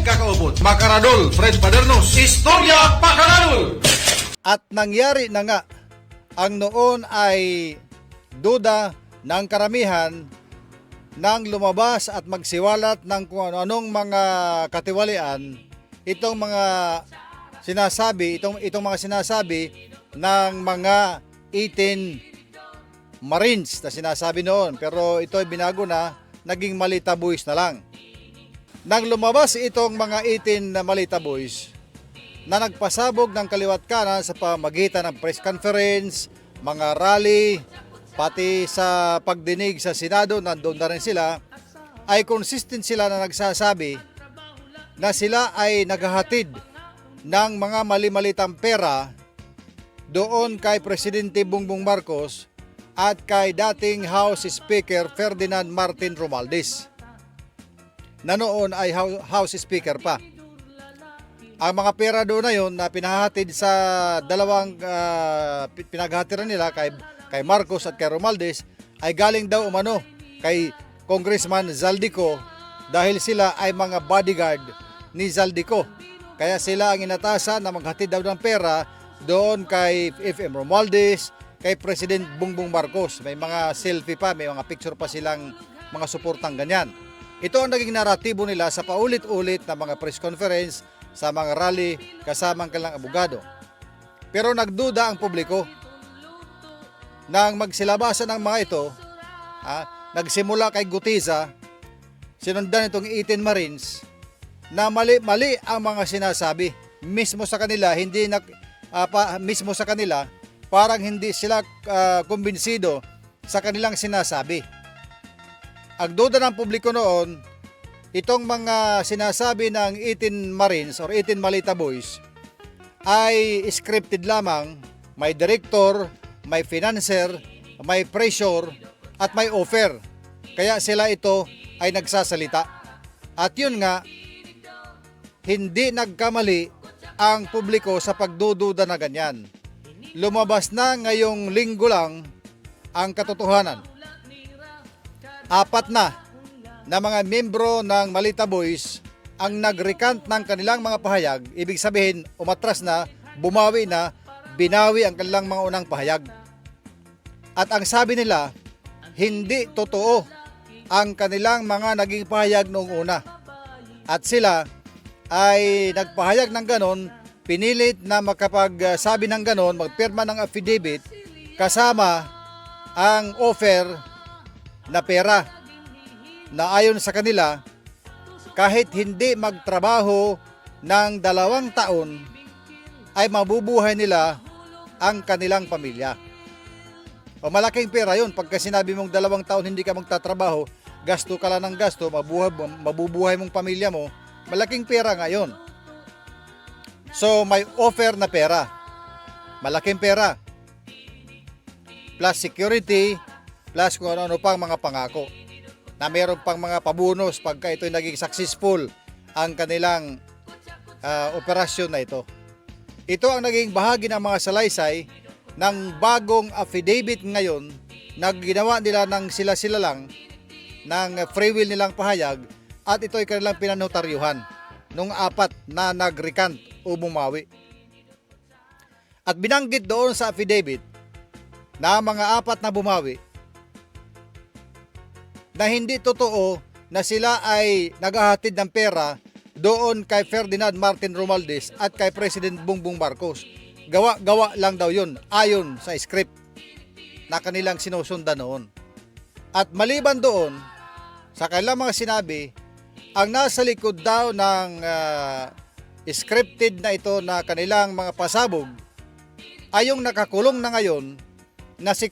kakaubot. Makaradol, Fred Padernos, Istorya Pakaradol! At nangyari na nga, ang noon ay duda ng karamihan nang lumabas at magsiwalat ng kung ano-anong mga katiwalian itong mga sinasabi, itong mga sinasabi ng mga 18 Marines na sinasabi noon. Pero ito ay binago na, naging Malita Boys na lang. Nang lumabas itong mga 18 na Malita Boys na nagpasabog ng kaliwat kanan sa pamagitan ng press conference, mga rally, pati sa pagdinig sa Senado, nandoon na rin sila, ay consistent sila na nagsasabi na sila ay naghahatid ng mga mali-malitang pera doon kay Presidente Bongbong Marcos at kay dating House Speaker Ferdinand Martin Romualdez, na noon ay House Speaker pa. Ang mga pera doon na yun na pinahatid sa dalawang pinaghatiran nila kay Marcos at kay Romualdez ay galing daw umano kay Congressman Zaldico, dahil sila ay mga bodyguard ni Zaldico. Kaya sila ang inatasan na maghatid daw ng pera doon kay FM Romualdez, kay President Bongbong Marcos. May mga selfie pa, may mga picture pa silang mga suportang ganyan. Ito ang naging naratibo nila sa paulit-ulit na mga press conference, sa mga rally, kasamang kanilang abogado. Pero nagduda ang publiko. Nang magsilabasan ng mga ito, nagsimula kay Gutiza, sinundan itong 18 Marines, na mali-mali ang mga sinasabi. Mismo sa kanila, mismo sa kanila, parang hindi sila kumbinsido sa kanilang sinasabi. Ang duda ng publiko noon, itong mga sinasabi ng 18 Marines or 18 Malita Boys ay scripted lamang, may director, may financer, may pressure, at may offer. Kaya sila ito ay nagsasalita. At yun nga, hindi nagkamali ang publiko sa pagdududa na ganyan. Lumabas na ngayong linggo lang ang katotohanan. 4 na mga membro ng Malita Boys ang nag-recant ng kanilang mga pahayag. Ibig sabihin, umatras na, bumawi na, binawi ang kanilang mga unang pahayag. At ang sabi nila, hindi totoo ang kanilang mga naging pahayag noong una. At sila ay nagpahayag ng ganon, pinilit na makapagsabi ng ganon, magpirma ng affidavit kasama ang offer na pera, na ayon sa kanila, kahit hindi magtrabaho ng 2 taon, ay mabubuhay nila ang kanilang pamilya. O malaking pera yun. Pagka sinabi mong 2 taon hindi ka magtatrabaho, gasto ka lang ng gasto, mabubuhay mong pamilya mo, malaking pera nga yun. So may offer na pera, malaking pera, plus security, plus kung ano-ano pang mga pangako, na meron pang mga pabonus pagka ito'y naging successful ang kanilang operasyon na ito. Ito ang naging bahagi ng mga salaysay ng bagong affidavit ngayon na ginawa nila ng sila-sila lang, ng free will nilang pahayag, at ito ay kanilang pinanotaryuhan nung 4 na nag-recant o bumawi. At binanggit doon sa affidavit na mga 4 na bumawi na hindi totoo na sila ay naghahatid ng pera doon kay Ferdinand Martin Romualdez at kay President Bongbong Marcos. Gawa lang daw yun ayon sa script na kanilang sinusundan noon. At maliban doon, sa kanilang mga sinabi, ang nasa likod daw ng scripted na ito na kanilang mga pasabog ay yung nakakulong na ngayon na si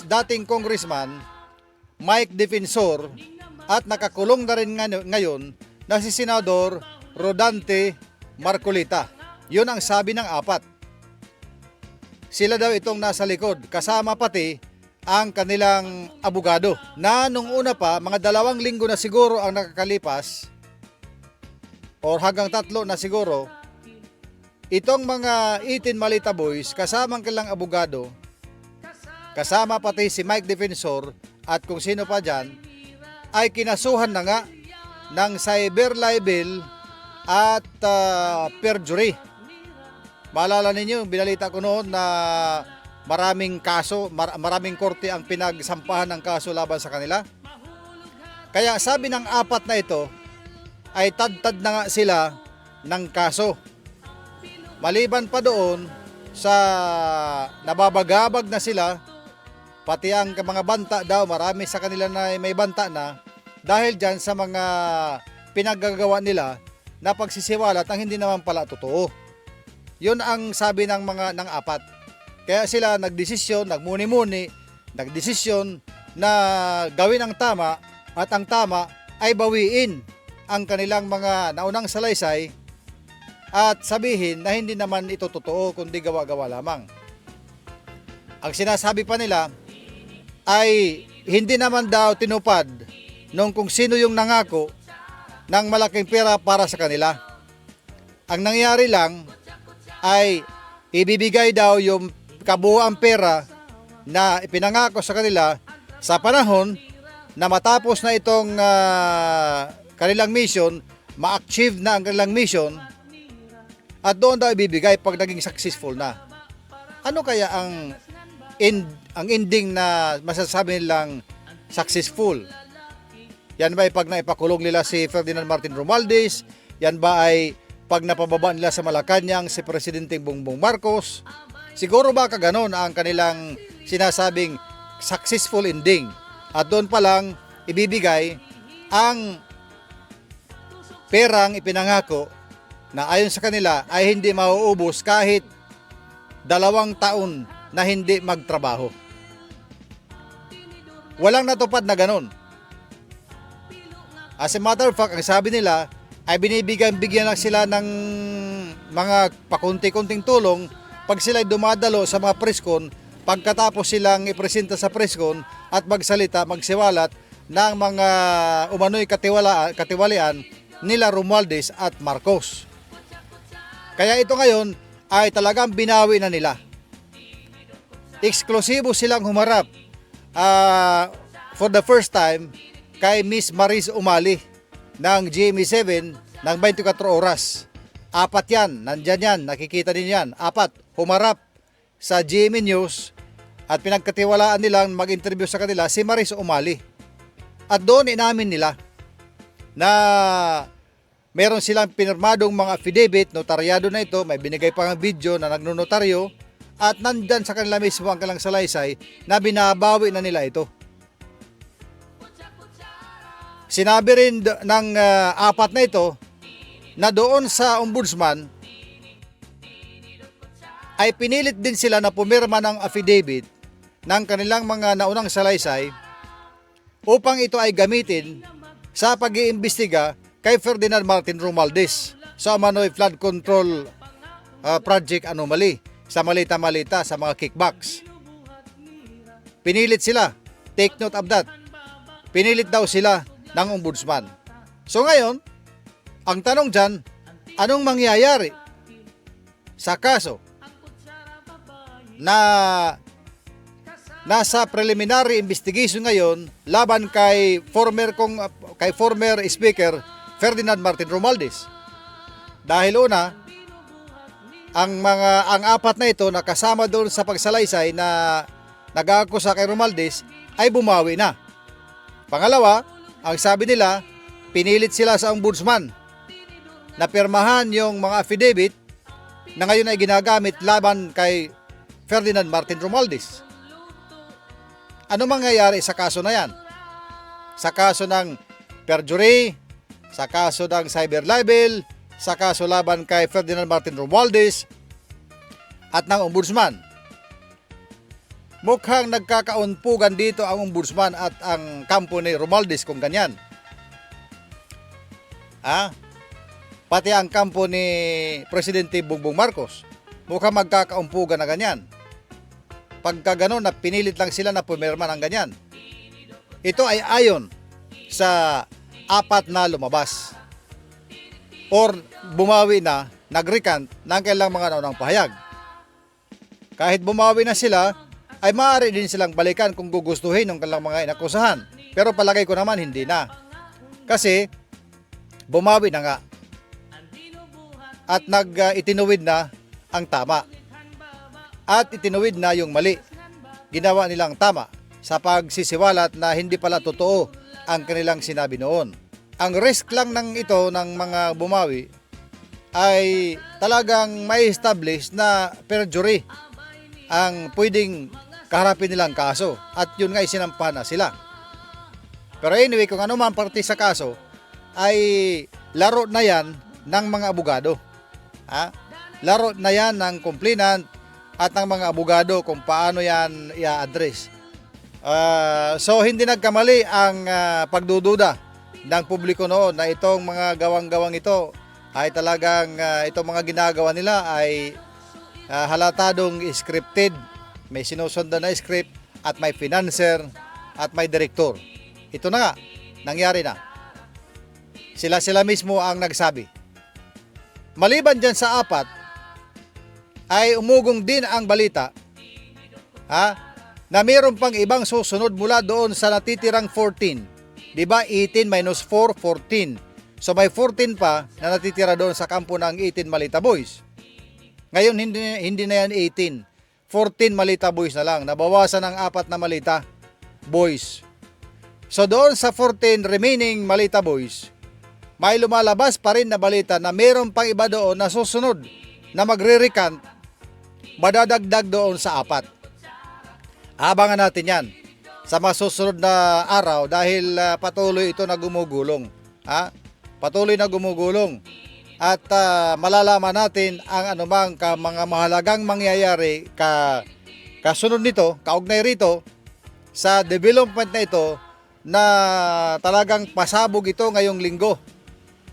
dating Congressman Mike Defensor, at nakakulong na rin ngayon na si Senador Rodante Marcolita. Yun ang sabi ng 4. Sila daw itong nasa likod, kasama pati ang kanilang abogado, na nung una pa, mga 2 linggo na siguro ang nakakalipas, or hanggang 3 na siguro, itong mga 18 Malita Boys, kasama ang kanilang abogado, kasama pati si Mike Defensor at kung sino pa dyan, ay kinasuhan na nga ng cyber libel at perjury. Maalala ninyo, binalita ko noon na maraming kaso, maraming korte ang pinagsampahan ng kaso laban sa kanila. Kaya sabi ng apat na ito ay tad-tad na nga sila ng kaso. Maliban pa doon sa nababagabag na sila, pati ang mga banta daw, marami sa kanila na may banta na dahil dyan sa mga pinaggagawa nila na pagsisiwalat ang hindi naman pala totoo. Yun ang sabi ng apat. Kaya sila nagdesisyon, nagmuni-muni, nagdesisyon na gawin ang tama at ang tama ay bawiin ang kanilang mga naunang salaysay at sabihin na hindi naman ito totoo kundi gawa-gawa lamang. Ang sinasabi pa nila ay hindi naman daw tinupad nung kung sino yung nangako ng malaking pera para sa kanila. Ang nangyari lang ay ibibigay daw yung kabuuang pera na ipinangako sa kanila sa panahon na matapos na itong kanilang mission, ma-achieve na ang kanilang mission at doon daw ibibigay pag naging successful na. Ano kaya ang ending na masasabi nilang successful? Yan ba ay pag naipakulong nila si Ferdinand Martin Romualdez? Yan ba ay pag napababa nila sa Malacanang si Presidente Bongbong Marcos? Siguro ba kaganon ang kanilang sinasabing successful ending? At doon pa lang ibibigay ang perang ipinangako na ayon sa kanila ay hindi mauubos kahit 2 taon na hindi magtrabaho. Walang natupad na ganon. As a matter of fact, ang sabi nila ay bigyan lang sila ng mga pakunti-kunting tulong pag sila dumadalo sa mga preskon, pagkatapos silang ipresenta sa preskon at magsalita, magsiwalat ng mga umano'y katiwalian nila Romualdez at Marcos. Kaya ito ngayon ay talagang binawi na nila. Eksklusibo silang humarap for the first time kay Miss Maris Umali ng GMA7 ng 24 oras. 4 yan, nandyan yan, nakikita din yan. 4, humarap sa GMA News at pinagkatiwalaan nilang mag-interview sa kanila si Maris Umali. At doon inamin nila na meron silang pinirmadong mga affidavit, notaryado na ito, may binigay pa ng video na nagnonotaryo at nandyan sa kanila mismo ang kanilang salaysay na binabawi na nila ito. Sinabi rin ng 4 na ito na doon sa ombudsman ay pinilit din sila na pumirma ng affidavit ng kanilang mga naunang salaysay upang ito ay gamitin sa pag-iimbestiga kay Ferdinand Martin Romualdez sa Manoy Flood Control Project Anomaly, sa malita-malita, sa mga kickbacks. Pinilit sila, take note of that, pinilit daw sila ng ombudsman. So ngayon, ang tanong dyan, anong mangyayari sa kaso na nasa preliminary investigation ngayon laban kay former Speaker Ferdinand Martin Romualdez? Dahil una, ang 4 na ito na kasama doon sa pagsalaysay na nag-aakusa kay Romualdez ay bumawi na. Pangalawa, ang sabi nila, pinilit sila sa ombudsman na pirmahan yung mga affidavit na ngayon ay ginagamit laban kay Ferdinand Martin Romualdez. Ano mangyayari sa kaso na yan? Sa kaso ng perjury, sa kaso ng cyber libel, sa kaso laban kay Ferdinand Martin Romualdez at ng ombudsman. Mukhang nagkakaunpugan dito ang ombudsman at ang kampo ni Romualdez kung ganyan. Pati ang kampo ni Presidente Bongbong Marcos, mukhang magkakaumpugan na ganyan. Pagka gano'n na pinilit lang sila na pumirma ng ganyan. Ito ay ayon sa 4 na lumabas or bumawi na, nag-recant ng kailang mga naunang pahayag. Kahit bumawi na sila, ay maaari din silang balikan kung gugustuhin ng kanilang mga inakusahan. Pero palagay ko naman hindi na. Kasi bumawi na nga. at itinuwid na ang tama. At itinuwid na yung mali. Ginawa nilang tama sa pagsisiwalat na hindi pala totoo ang kanilang sinabi noon. Ang risk lang ng ito ng mga bumawi ay talagang may establish na perjury ang pwedeng kaharapin nilang kaso at yun nga isinampahan na sila. Pero anyway, kung ano man parte sa kaso ay laro na yan ng mga abogado. Laro na yan ng complainant at ng mga abogado kung paano yan i-address. So hindi nagkamali ang pagdududa ng publiko noon na itong mga gawang-gawang ito ay talagang itong mga ginagawa nila ay halatadong scripted, may sinusundan na script at may financer at may direktor. Ito na nga, nangyari na. Sila mismo ang nagsabi. Maliban dyan sa 4, ay umugong din ang balita na mayroon pang ibang susunod mula doon sa natitirang 14. Diba 18 minus 4, 14. So may 14 pa na natitira doon sa kampo ng 18 Malita Boys. Ngayon hindi na yan 18. 14 Malita Boys na lang. Nabawasan ng 4 na Malita Boys. So doon sa 14 remaining Malita Boys, may lumalabas pa rin na balita na mayroon pang iba doon na susunod na magre-recant, madadagdag doon sa 4. Abangan natin yan sa masusunod na araw dahil patuloy ito na gumugulong. Patuloy na gumugulong at malalaman natin ang anumang mga mahalagang mangyayari kasunod nito, kaugnay rito sa development na ito na talagang pasabog ito ngayong linggo.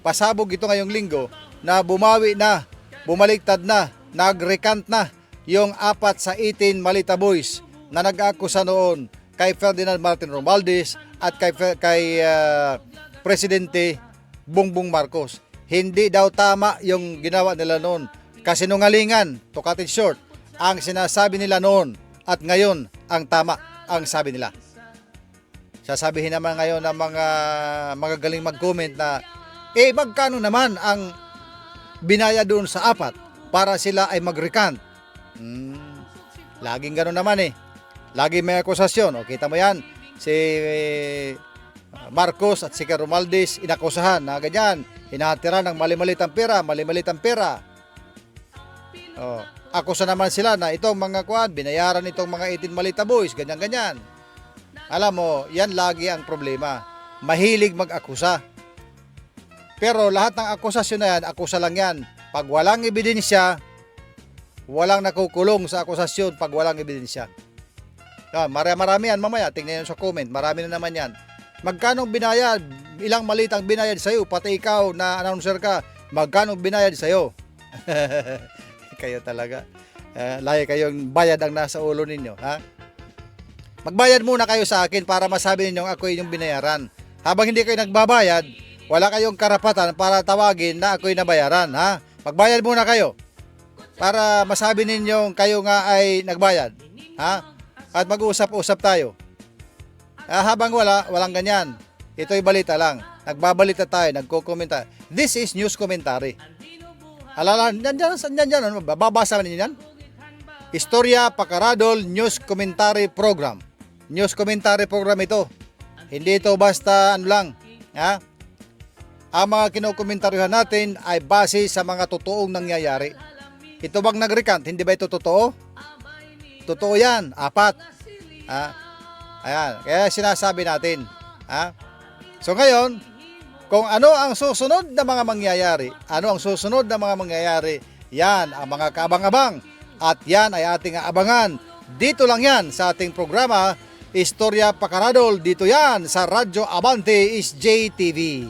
Pasabog ito ngayong linggo na bumawi na, bumaliktad na, nag-recant na yung 4 sa 18 Malita Boys na nag-akusa noon kay Ferdinand Martin Romualdez at kay Presidente Bongbong Marcos. Hindi daw tama yung ginawa nila noon. Kasinungalingan, to cut it short, ang sinasabi nila noon at ngayon ang tama ang sabi nila. Sasabihin naman ngayon ng mga magagaling mag-comment na magkano naman ang binaya doon sa 4 para sila ay mag-recant. Laging gano'n naman Lagi may akusasyon. O, kita mo yan. Si Marcos at si Romualdez inakusahan na ganyan. Hinatira ng mali-malitang pera. O, akusa naman sila na itong mga binayaran itong mga 18 Malita Boys, ganyan-ganyan. Alam mo, yan lagi ang problema. Mahilig mag-akusa. Pero lahat ng akusasyon na yan, akusa lang yan. Pag walang ebidensya, walang nakukulong sa akusasyon pag walang ebidensya. Marami yan mamaya, tingnan nyo sa comment, marami na naman yan. Magkano binayad? Ilang malitang binayad sa'yo? Pati ikaw na announcer ka, magkano binayad sa'yo? Kayo talaga. Lagi kayong bayad ang nasa ulo ninyo. Magbayad muna kayo sa akin para masabi ninyo ako yung binayaran. Habang hindi kayo nagbabayad, wala kayong karapatan para tawagin na ako'y nabayaran. Magbayad muna kayo para masabi ninyo kayo nga ay nagbayad. At mag-uusap-usap tayo. Habang walang ganyan. Ito'y balita lang. Nagbabalita tayo, nagko-komenta. This is news commentary. Alala, nandyan, babasa ninyo yan? Istorya Pakaradol News Commentary Program. News Commentary Program ito. Hindi ito basta lang. Ang mga kinukomentaryhan natin ay base sa mga totoong nangyayari. Ito bang nag-recant? Hindi ba ito totoo? Totoo yan, 4. Ayan, kaya sinasabi natin. So ngayon, kung ano ang susunod na mga mangyayari, yan ang mga kaabang-abang at yan ay ating aabangan. Dito lang yan sa ating programa, Istorya Pakaradol. Dito yan sa Radyo Abante is JTV.